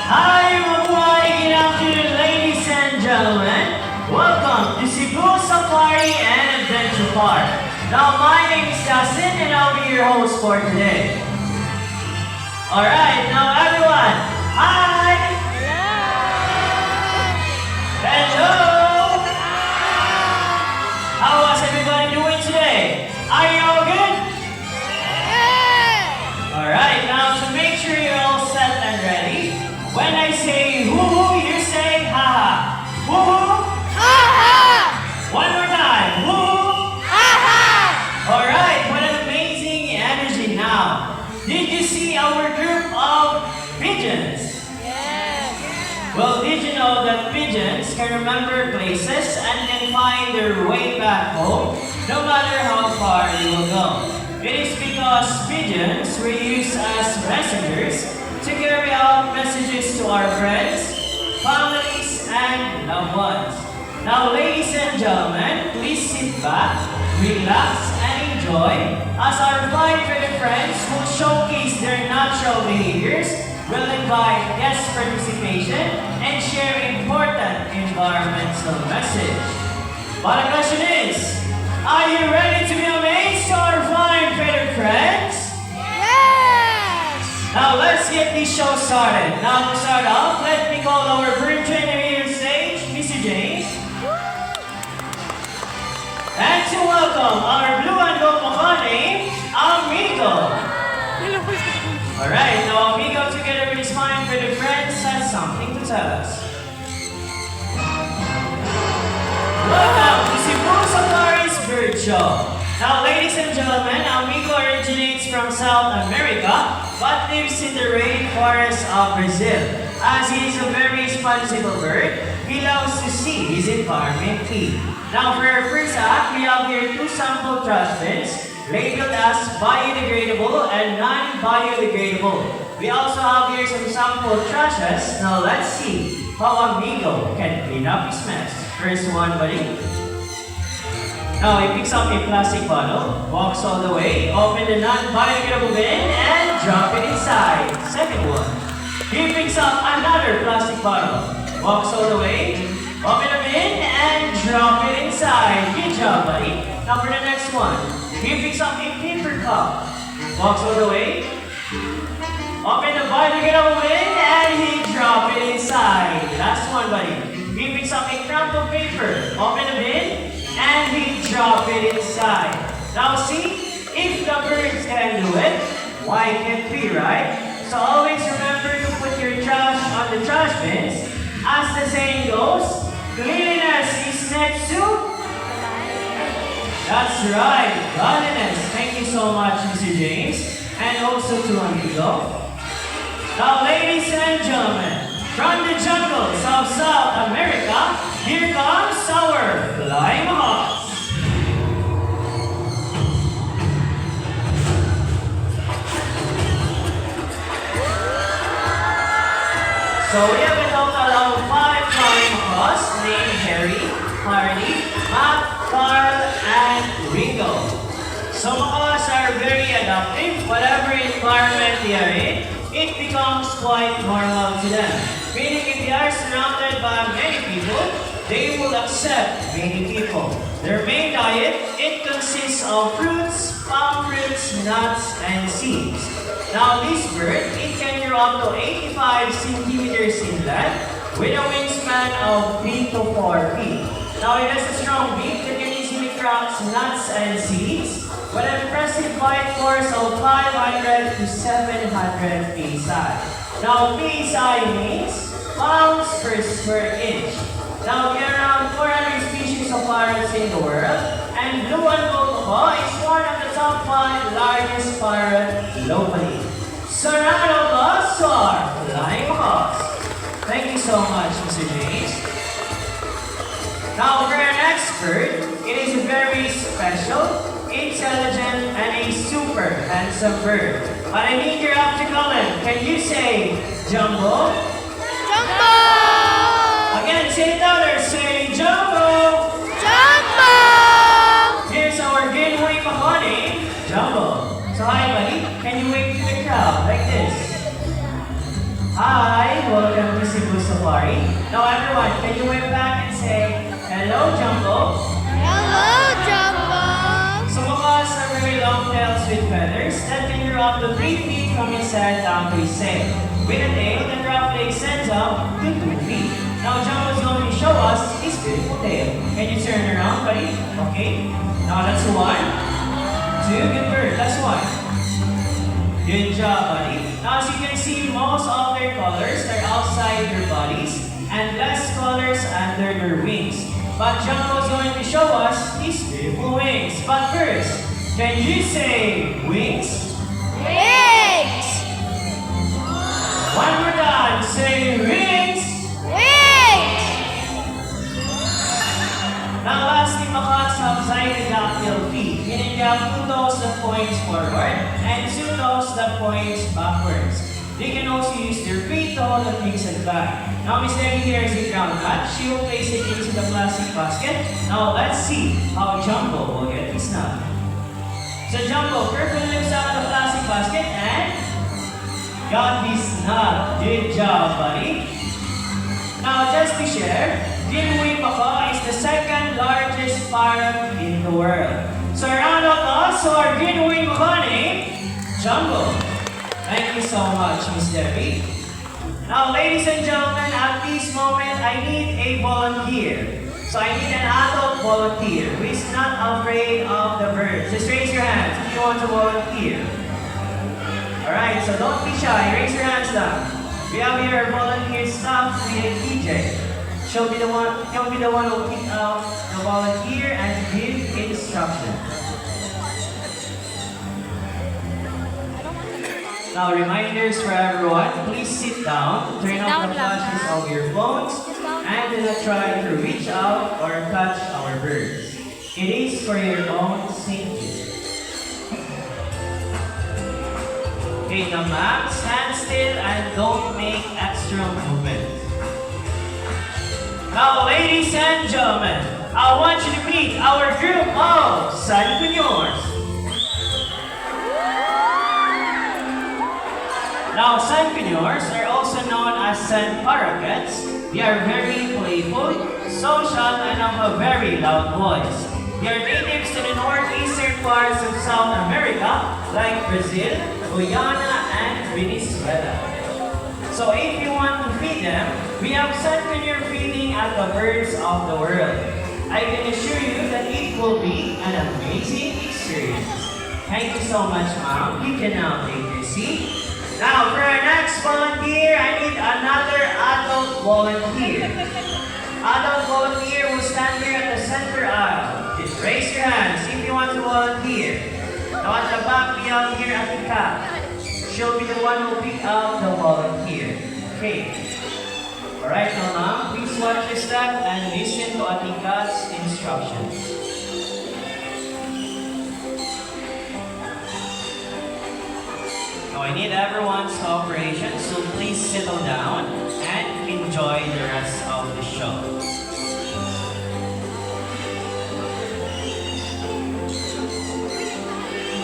Hi, mabuhay! Good afternoon, ladies and gentlemen. Welcome to Cebu Safari and Adventure Park. Now, my name is Justin and I'll be your host for today. Alright, now everyone, hi! Hello! How was everybody doing today? Are you all good? Alright, now to make sure you're all set and ready, when I say woo-hoo, you say ha-ha. Woo-hoo? Ha-ha! One more time. Woo-hoo? Ha-ha! Alright, what an amazing energy now. Did you see our group of pigeons? Yes. Well, did you know that pigeons can remember places and can find their way back home no matter how far they will go? It is because pigeons were used as messengers to carry out messages to our friends, families, and loved ones. Now, ladies and gentlemen, please sit back, relax, and enjoy as our five further friends will showcase their natural behaviors, will invite guest participation, and share important environmental message. But the question is, are you ready to be amazed to our five further friends? Yes. Now let's get this show started. Now to start off, let me call our bird trainer here on stage, Mr. James. And to welcome our blue and gold makani, Amigo. Alright, now Amigo together with his fine for the friends has something to tell us. Welcome to Cebu Safari's Bird Show. Now, ladies and gentlemen, Amigo originates from South America but lives in the rainforest of Brazil. As he is a very responsible bird, he loves to see his environment clean. Now, for our first act, we have here two sample trash bins labeled as biodegradable and non-biodegradable. We also have here some sample trashes. Now, let's see how Amigo can clean up his mess. First one, buddy. Now, he picks up a plastic bottle, walks all the way, open the non-biodegradable bin, and drop it inside. Second one. He picks up another plastic bottle, walks all the way, open the bin, and drop it inside. Good job, buddy. Now for the next one. He picks up a paper cup, walks all the way, open the biodegradable bin, and he drop it inside. Last one, buddy. He picks up a crumpled paper, open the bin, and he drop it inside. Now see, if the birds can do it, why can't we, right? So always remember to put your trash on the trash bins. As the saying goes, cleanliness is next to... That's right, godliness. Thank you so much, Mr. James, and also to Amigo. Now, ladies and gentlemen, from the jungles of South America, here comes our flying hawks. So we have a total of 5 flying hawks named Harry, Hardy, Matt, Carl, and Ringo. Some hawks are very adaptive. Whatever environment they are in, it becomes quite normal to them. Meaning if they are surrounded by many people, they will accept many people. Their main diet, it consists of fruits, palm fruits, nuts, and seeds. Now this bird, it can grow up to 85 centimeters in length with a wingspan of 3 to 4 feet. Now it has a strong beak that can easily crack nuts and seeds with an impressive bite force of 500 to 700 psi. Now psi means pounds per square inch. Now there are around 400 species of parrots in the world, and blue and gold macaw is one of the top 5 largest parrots globally. So round of applause to our flying hawks. Thank you so much, Mr. James. Now for our next bird, it is a very special, intelligent, and a super handsome bird. But I need your help to call him. Can you say Jumbo? Jumbo! Again, say it louder. Say Jumbo! Jumbo! Here's our giveaway mahoney, Jumbo. So hi, buddy. Can you wave to the crowd like this? Hi, welcome to Cebu Safari. Now everyone, can you wave back and say, hello Jumbo? Hello, Jumbo. Some of us are very long tails with feathers that can grow up to 3 feet from his head down to his tail. With a tail that roughly extends up to 2 feet. Now Jumbo is going to show us his beautiful tail. Can you turn around, buddy? Okay. Now that's 1, 2, good bird. That's 1. Good job, buddy. Now, as you can see, most of their colors are outside their bodies and less colors under their wings. But Jumbo is going to show us his beautiful wings. But first, can you say wings? Wings. One more time, say wings. Wings. Now, lastly, macaques have zygidactyl feet, meaning they have 2 toes that points forward and 2 toes that points backwards. They can also use their free toe that makes it back. Now, Miss Debbie here is a ground nut. She will place it into the plastic basket. Now, let's see how Jumbo will get this nut. So, Jumbo, carefully lifts out the plastic basket and got this nut. Good job, buddy. Now, just to share, Greenwing macaw is the second largest parrot in the world. So, a round of applause to our Greenwing macaw named Jumbo. Thank you so much, Miss Debbie. Now, ladies and gentlemen, at this moment, I need a volunteer. So, I need an adult volunteer who is not afraid of the birds. Just raise your hands if you want to volunteer. Alright, so don't be shy. Raise your hands down. We have here our volunteer staff with a TJ. He'll be the one who pick out the volunteer and give instruction. Now, reminders for everyone, please sit down, turn off the flashes of your phones, and do not try to reach out or touch our birds. It is for your own safety. Okay, now ma'am, stand still and don't make extra movement. Now, ladies and gentlemen, I want you to meet our group of Sancunyors. Now, Sancunyors are also known as sand parakeets. They are very playful, social, and have a very loud voice. They are natives to the northeastern parts of South America, like Brazil, Guyana, and Venezuela. So if you want to feed them, we have Sancunyur feeding at the birds of the world. I can assure you that it will be an amazing experience. Thank you so much, Mom. You can now take your seat. Now, for our next volunteer, I need another adult volunteer. Adult volunteer will stand here at the center aisle. Just raise your hands if you want to volunteer. Now at the back, we have here Atika. She'll be the one who will pick out the volunteer. Okay. Alright, now ma'am, please watch your step and listen to Atika's instructions. Now I need everyone's cooperation, so please settle down and enjoy the rest of the show.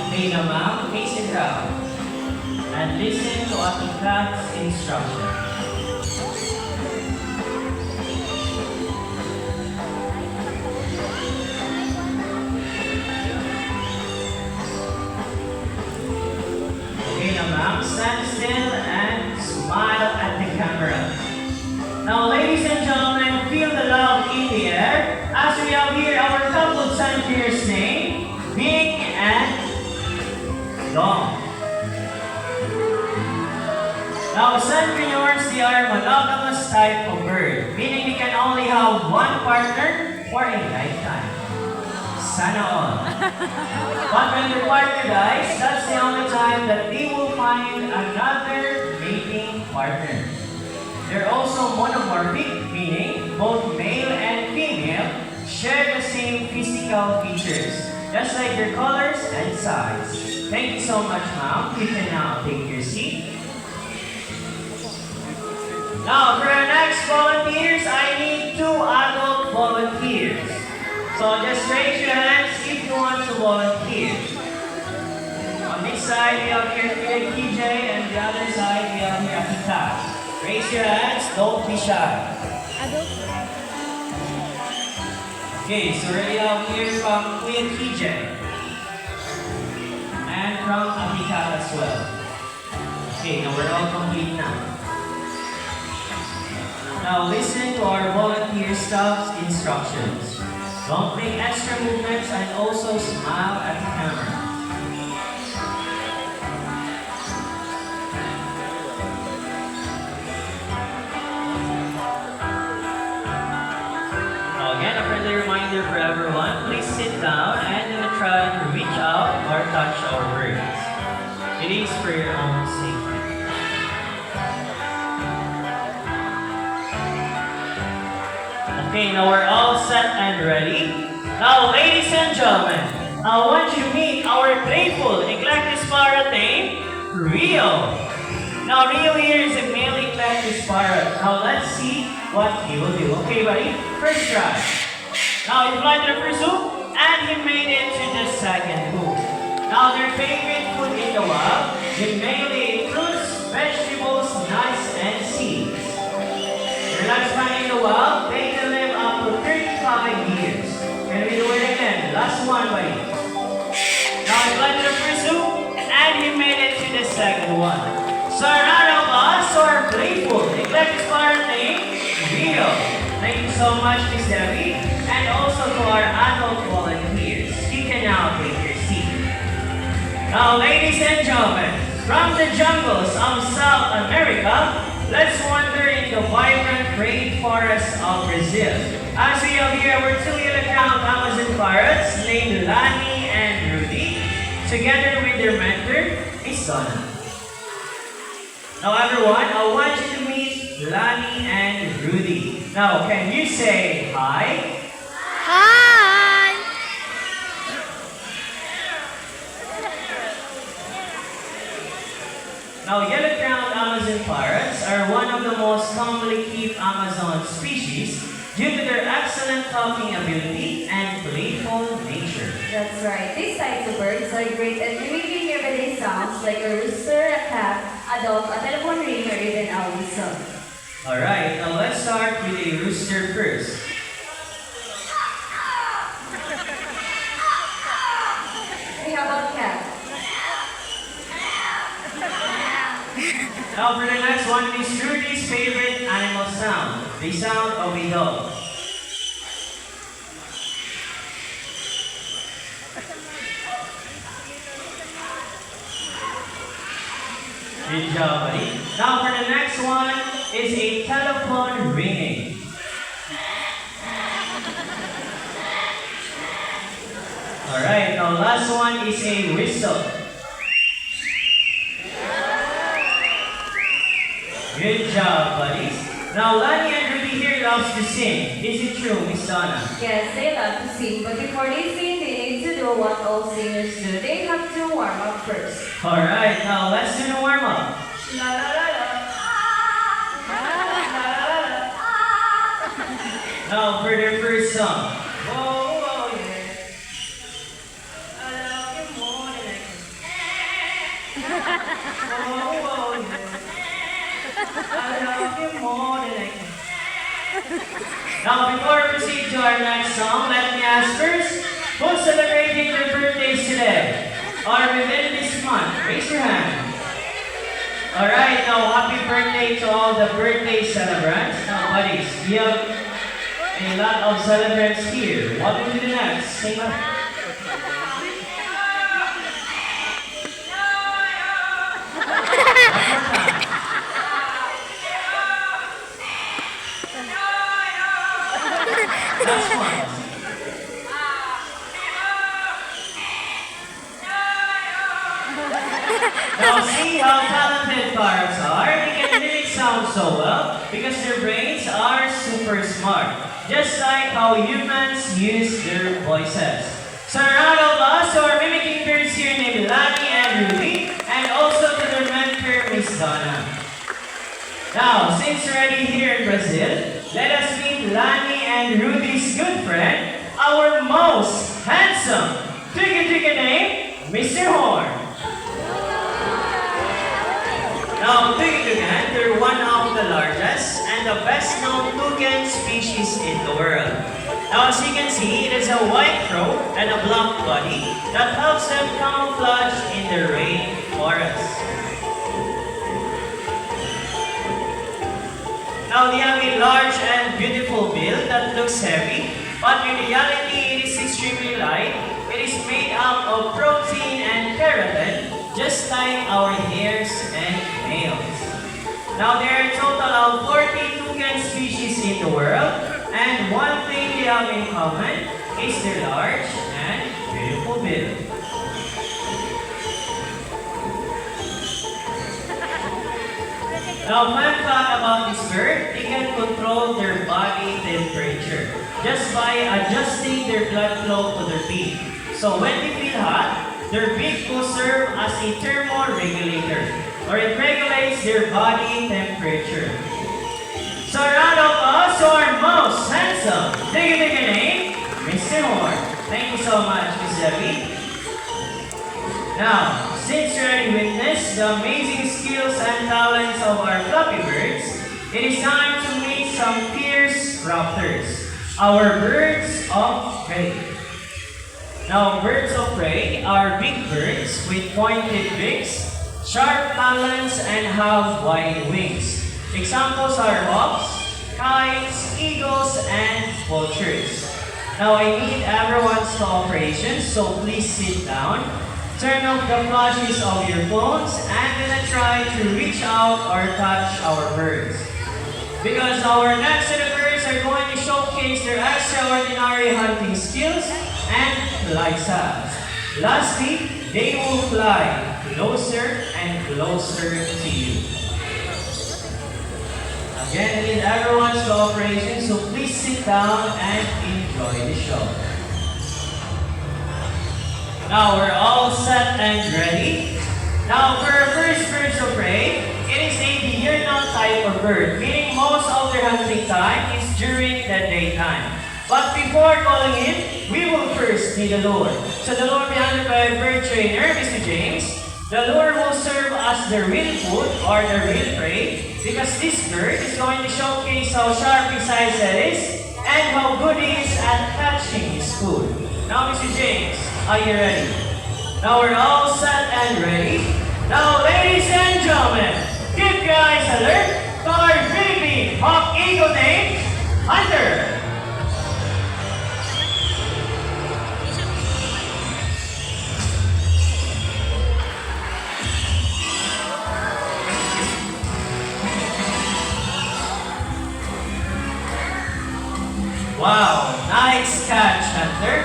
Okay, now ma'am, face the crowd and listen to Atika's instructions. Okay, now ma'am, stand still and smile at the camera. Now, ladies and gentlemen, feel the love in the air as we have here our couple Sancunyurs name, Bing and Dong. Now, Sancunyurs, they are monogamous type of bird, meaning they can only have one partner for a lifetime. Sana all. But when their partner dies, that's the only time that they will find another mating partner. They're also monomorphic, meaning both male and female share the same physical features, just like their colors and size. Thank you so much, ma'am. You can now take your seat. Now, for our next volunteers, I need 2 adult volunteers. So just raise your hands if you want to volunteer. On this side, we have here TJ, and the other side, we have here Akita. Raise Raise your hands, don't be shy. Okay, so we have here from Kuya TJ. And from Amika as well. Okay, now we're all complete now. Now listen to our volunteer staff's instructions. Don't make extra movements and also smile at the camera. Now again, a friendly reminder for everyone, please sit down and do not try to reach out or touch our birds. It is for your own safety. Okay, now we're all set and ready. Now, ladies and gentlemen, I want you to meet our playful eclectic parrot named Rio. Now, Rio here is a male eclectic parrot. Now, let's see what he will do. Okay, buddy? First try. Now, he flies to the first hoop, and he made it to the second hoop. Now, their favorite food in the wild, they mainly eat fruits, vegetables, nuts, and seeds. Their lifespan in the wild, they can live up to 35 years. Can we do it again? Last one, buddy. Now he flies to the first hoop, and he made it to the second one. So a round of applause to our playful eclectic parrot named Rio. Thank you so much, Miss Debbie, and also to our adult volunteers. You can now take your seat. Now, ladies and gentlemen, from the jungles of South America, let's wander in the vibrant rainforests of Brazil. As we have here our two yellow-crowned Amazon parrots named Lani and Rudy, together with their mentor, Miss Donna. Now everyone, I want you to meet Lani and Rudy. Now, can you say hi? Hi! Now, yellow-crowned Amazon parrots are one of the most commonly kept Amazon species due to their excellent talking ability and playful nature. That's right. These types of birds are great at mimicking everyday sounds like a rooster, a cat, a dog, a telephone ring, or even a whistle. Alright, now let's start with a rooster first. Hey, how about cat? Now for the next one is Rudy's favorite animal sound, the sound of a dog. Good job, buddy. Now for the next one is a telephone ringing. Alright, now last one is a whistle. Good job, buddies. Now Lani and Rudy here loves to sing. Is it true, Miss Donna? Yes, they love to sing, but before they sing, they need to do what all singers do. They have to warm up first. Alright, now let's do the warm up. La la la la. Now for their first song. Whoa, whoa, yeah. I love you more than I can. Whoa, whoa, yeah. I love you more than I can. Now before we proceed to our next song, let me ask first, who's celebrating their birthdays today? Or within this month? Raise your hand. Alright, now happy birthday to all the birthday celebrants. Now buddies, we have a lot of celebrants here. What will we do next? Sing up. Last one. Now see how talented parrots are. They can mimic sound so well because their brains are super smart. Just like how humans use their voices. So a round of applause to our mimicking birds here named Lani and Rudy, and also to their mentor, Miss Donna. Now, since we're already here in Brazil, let us meet Lani and Rudy's good friend, our most handsome, tigga name, Mr. Horn. Now, tigga, they're one of the largest species in the world. Now, as you can see, it is a white throat and a black body that helps them camouflage in the rainforest. Now, they have a large and beautiful bill that looks heavy, but in reality, it is extremely light. It is made up of protein and keratin, just like our hairs and nails. Now, there are a total of 40 toucan species in the world, and one thing they have in common is their large and beautiful bill. Now, fun fact about this bird, they can control their body temperature just by adjusting their blood flow to their beak. So when they feel hot, their beak will serve as a thermoregulator, or it regulates their body temperature. So round of applause to our most handsome, take a name, Mr. Moore. Thank you so much, Ms. Debbie. Now, since you already witnessed the amazing skills and talents of our fluffy birds, it is time to meet some fierce raptors, our birds of prey. Now, birds of prey are big birds with pointed beaks, sharp talons, and have wide wings. Examples are hawks, kites, eagles, and vultures. Now, I need everyone's cooperation, so please sit down. Turn off the flashes of your phones and then try to reach out or touch our birds. Because our next set of birds are going to showcase their extraordinary hunting skills and lifestyles. Lastly, they will fly closer and closer to you. Again, I need everyone's cooperation, so please sit down and enjoy the show. Now we're all set and ready. Now for our first birds of prey, it is a diurnal type of bird, meaning most of their hunting time is during the daytime. But before calling in, we will first need the lure. So the lure will be handled by our bird trainer, Mr. James. The lure will serve as the real food or the real prey because this bird is going to showcase how sharp his eyesight is and how good he is at catching his food. Now, Mr. James, are you ready? Now we're all set and ready. Now, ladies and gentlemen, keep your eyes alert to our Philippine Hawk Eagle named Hunter. Wow, nice catch, Hunter.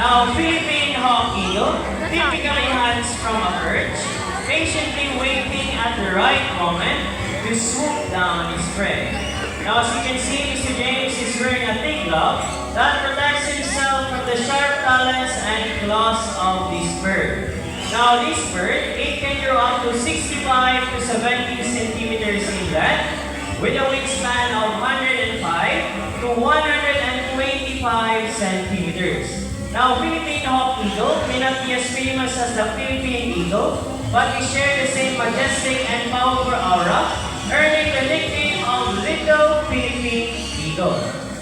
Now, Philippine Hawk Eagle typically hunts from a perch, patiently waiting at the right moment to swoop down his prey. Now, as you can see, Mr. James is wearing a thick glove that protects himself from the sharp talons and claws of this bird. Now, this bird, it can grow up to 65 to 70 centimeters in length with a wingspan of 105 to 125 centimeters. Now, Philippine Hawk Eagle may not be as famous as the Philippine Eagle, but we share the same majestic and powerful aura, earning the nickname of Little Philippine Eagle.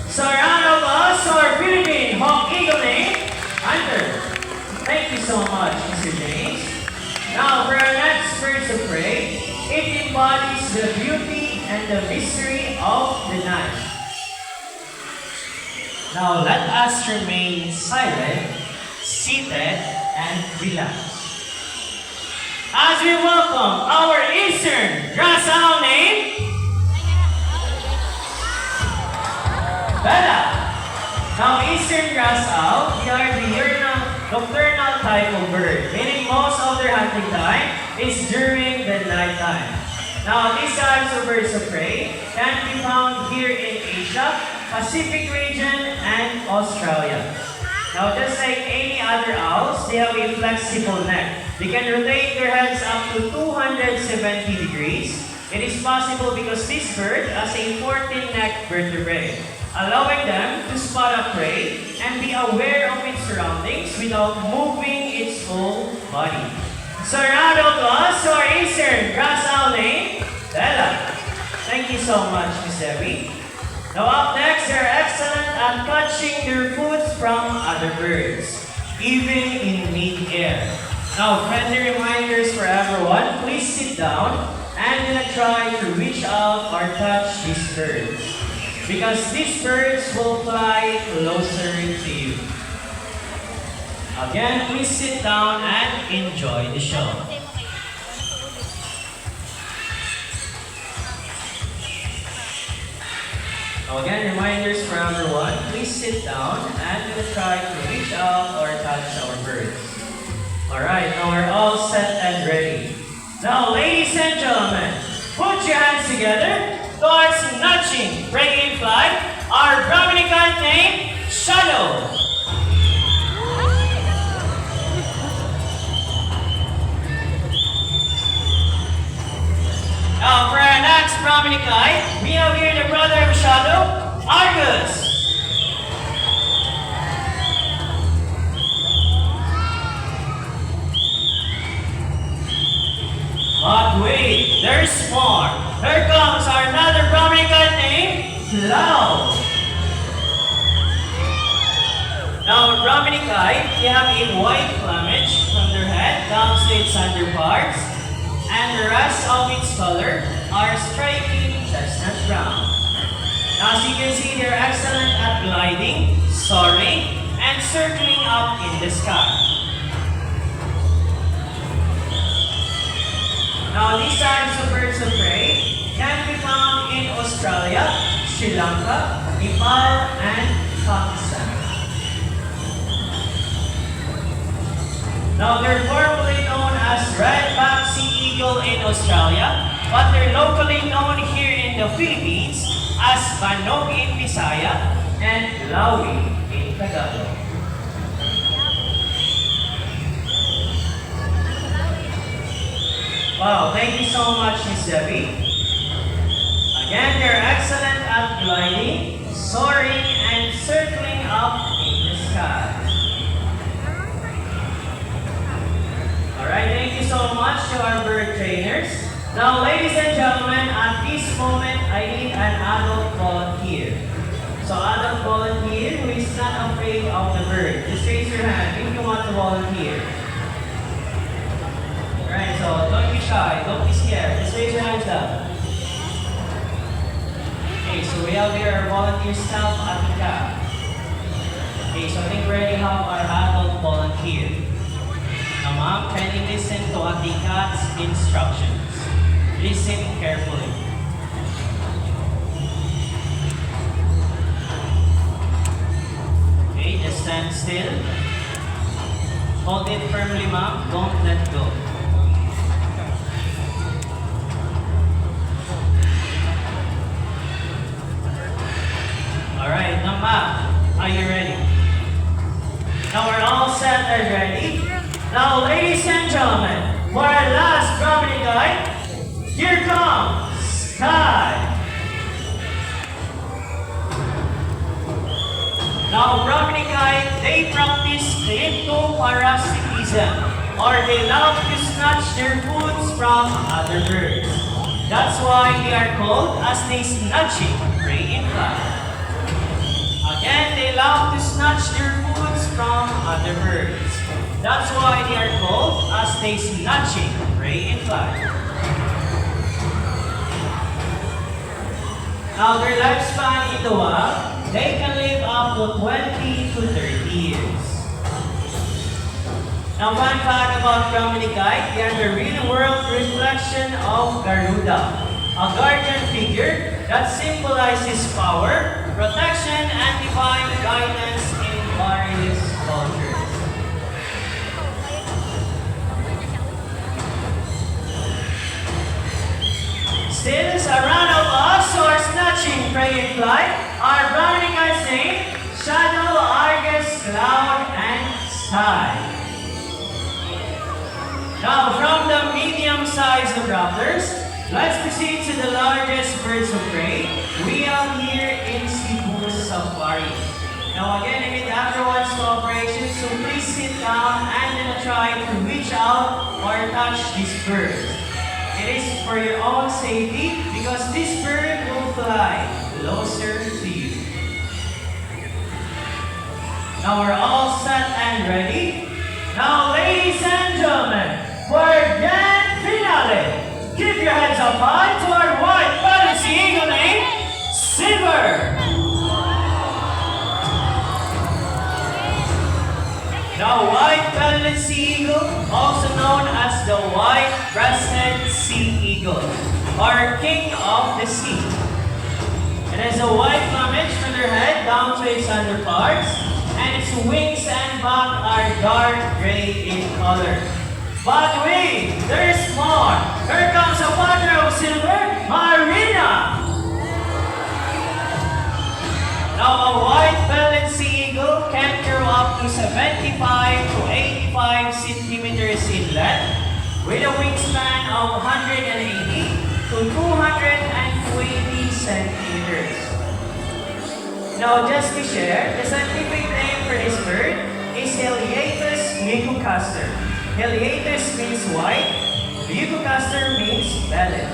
So, a round of applause to our Philippine Hawk Eagle named Hunter. Thank you so much, Mr. James. Now, for our next birds of prey, it embodies the beauty and the mystery of the night. Now, let us remain silent, seated, and relaxed. As we welcome our Eastern grass owl named Bella. Now, Eastern grass owl, they are the nocturnal type of bird, meaning most of their hunting time is during the nighttime. Now, these types of birds of prey can be found here in Asia, Pacific region, and Australia. Now, just like any other owls, they have a flexible neck. They can rotate their heads up to 270 degrees. It is possible because this bird has a 14-neck vertebrae, allowing them to spot a prey and be aware of its surroundings without moving its whole body. So, a round of applause to our Eastern grass owl named Bella. Thank you so much, Miss Debbie. Now up next, they're excellent at catching their foods from other birds, even in mid-air. Now, friendly reminders for everyone, please sit down and gonna try to reach out or touch these birds. Because these birds will fly closer to you. Again, please sit down and enjoy the show. Again, reminders for everyone, please sit down and we'll try to reach out or touch our birds. Alright, now we're all set and ready. Now, ladies and gentlemen, put your hands together towards nudging, breaking fly, our Brahminic god name, Shadow. Now, for our next Brahminic guy, we have here the brother of Shadow, Argus. But wait, there's more. Here comes our another Brahminic god named Cloud. Now, Brahminic guy, they have a white plumage from their head down to its underparts, and the rest of its color are striking chestnut brown. Now, as you can see, they're excellent at gliding, soaring, and circling up in the sky. Now, these types of birds of prey can be found in Australia, Sri Lanka, Nepal, and Pakistan. Now, they're formally known as red-backed sea eagle in Australia, but they're locally known here in the Philippines as Banog in Visaya and Lawi in Tagalog. Wow, thank you so much, Miss Debbie. Again, they're excellent at gliding, soaring, and circling up in the sky. Alright, thank you so much to our bird trainers. Now, ladies and gentlemen, at this moment, I need an adult volunteer. So, adult volunteer who is not afraid of the bird. Just raise your hand if you want to volunteer. Alright, so don't be shy, don't be scared. Just raise your hands up. Okay, so we have here our volunteer staff at the cap. Okay, so I think we already have our adult volunteer. Now ma'am, kindly listen to the cat's instructions. Listen carefully. Okay, just stand still. Hold it firmly, ma'am. Don't let go. Alright, now ma'am, are you ready? Now we're all set and ready. Now, ladies and gentlemen, for our last Brahminic guy, here comes Sky. Now, Brahminic guy, they practice kleptoparasitism, or they love to snatch their foods from other birds. That's why they are called as they snatching prey in flight. Again, they love to snatch their foods from other birds. That's why they are called as they snatching prey in flight. Now, their lifespan in the wild, they can live up to 20 to 30 years. Now, fun fact about Brahminic guy, they are the real-world reflection of Garuda, a guardian figure that symbolizes power, protection, and divine guidance in various cultures. Still, a round of us who are snatching prey in flight, our Brahminic guy's name, Shadow, Argus, Cloud, and Sky. Now, from the medium-sized raptors, let's proceed to the largest birds of prey we have here in Cebu Safari. Now again, I need everyone's cooperation, so please sit down and then try to reach out or touch these birds. It is for your own safety because this bird will fly closer to you. Now we're all set and ready. Now, ladies and gentlemen, for grand finale, keep your heads up high to our white fantasy eagle named Silver. Now, white fantasy eagle, also known as the white-breasted sea eagle, or king of the sea. It has a white plumage from their head down to its underparts, and its wings and back are dark gray in color. But wait, there's more! Here comes a partner of Silver, Marina! Now, a white-bellied sea eagle can grow up to 75 to 85 centimeters in length, with a wingspan of 180 to 220 centimeters. Now, just to share, the scientific name for this bird is Heliatus leucocaster. Heliatus means white, leucocaster means belly.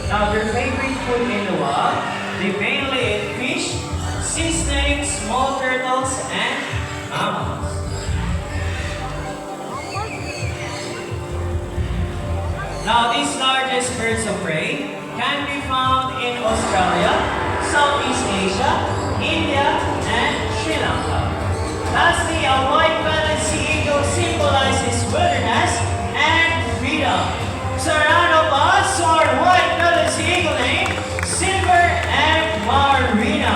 Now, their favorite food in the wild, they mainly eat fish, sea snakes, small turtles, and mammals. Now, these largest birds of prey can be found in Australia, Southeast Asia, India, and Sri Lanka. Lastly, a white-bellied sea eagle symbolizes wilderness and freedom. So a round of applause to our white-bellied sea eagle named Silver and Marina.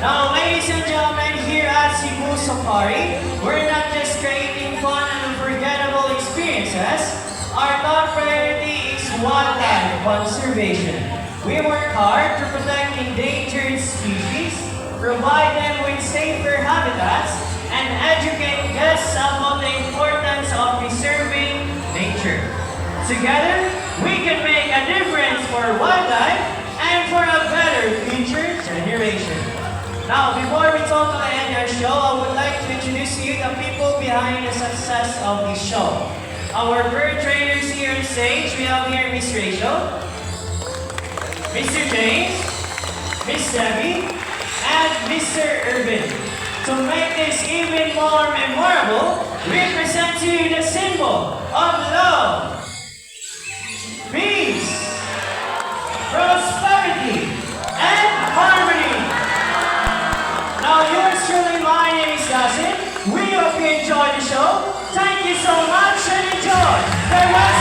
Now, ladies and gentlemen, here at Cebu Safari, we're not just creating fun and unforgettable experiences. Our top priority is wildlife conservation. We work hard to protect endangered species, provide them with safer habitats, and educate guests about the importance of preserving nature. Together, we can make a difference for wildlife and for a better future generation. Now, before we totally end our show, I would like to introduce to you the people behind the success of this show. Our bird trainers here on stage, we have here Miss Rachel, Mr. James, Miss Debbie, and Mr. Irvin. To make this even more memorable, we present to you the symbol of love, peace, prosperity, and harmony. Now, yours truly, my name is Dustin. We hope you enjoyed the show. Thank you so much and enjoy. Farewell.